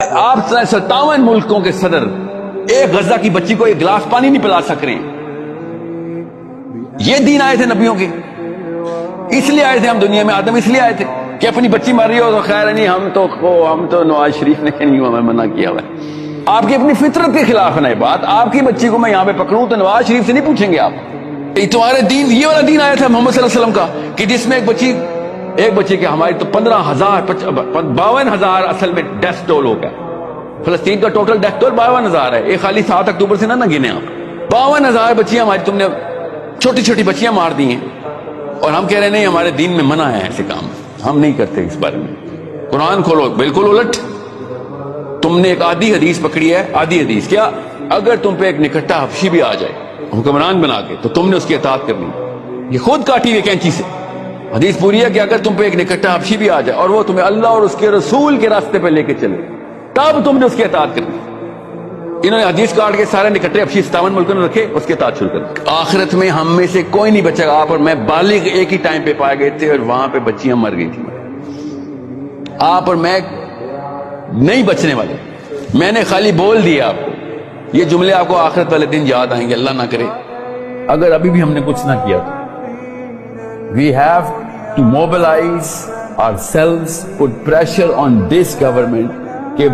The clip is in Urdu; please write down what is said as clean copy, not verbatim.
آپ 57 ملکوں کے صدر ایک غزہ کی بچی کو ایک گلاس پانی نہیں پلا سک رہے ہیں۔ یہ دین آئے تھے نبیوں کے، اس لیے آئے تھے ہم دنیا میں، آدم اس لیے آئے تھے کہ اپنی بچی مر رہی ہو تو خیر نہیں، ہم تو نواز شریف نے نہیں ہمیں منع کیا ہوا ہے۔ آپ کی اپنی فطرت کے خلاف ہے بات۔ آپ کی بچی کو میں یہاں پہ پکڑوں تو نواز شریف سے نہیں پوچھیں گے آپ، تمہارے دین یہ والا دین آیا تھا محمد صلی اللہ علیہ وسلم کا کہ جس میں ایک بچی کے ہماری تو 52,000 اصل میں ڈیتھ ٹول ہو گیا۔ فلسطین کا ٹوٹل ڈیتھ ٹول 52,000 ہے، ایک خالی 7 اکتوبر سے نہ گنے آپ۔ 52,000 بچیاں ہماری تم نے چھوٹی چھوٹی بچیاں مار دی ہیں، اور ہم کہہ رہے نہیں ہمارے دین میں منع ہے ایسے کام، ہم نہیں کرتے اس بارے میں۔ قرآن کھولو، بالکل الٹ۔ تم نے ایک آدھی حدیث پکڑی ہے، آدھی حدیث کیا، اگر تم پہ ایک نکٹا حبشی بھی آ جائے حکمران بنا کے تو تم نے اس کی اطاعت کرنی، یہ خود کاٹی ہوئی کینچی سے۔ حدیث پوری ہے کہ اگر تم پہ ایک نکٹا حبشی بھی آ جائے اور وہ تمہیں اللہ اور اس کے رسول کے راستے پہ لے کے چلے تب تم نے اس کی اطاعت کرنی۔ انہوں نے حدیث کاٹ کے سارے نکٹے حبشی 57 ملکوں نے رکھے، اس کے اطاعت شروع کر۔ آخرت میں ہم میں سے کوئی نہیں بچے گا۔ آپ اور میں بالغ ایک ہی ٹائم پہ پائے گئے تھے اور وہاں پہ بچیاں مر گئی تھیں۔ آپ اور میں نہیں بچنے والے، میں نے خالی بول دیا آپ کو۔ یہ جملے آپ کو آخرت والے دن یاد آئیں گے، اللہ نہ کرے اگر ابھی بھی ہم نے کچھ نہ کیا تو۔ We have to mobilize ourselves, put pressure on this government کہ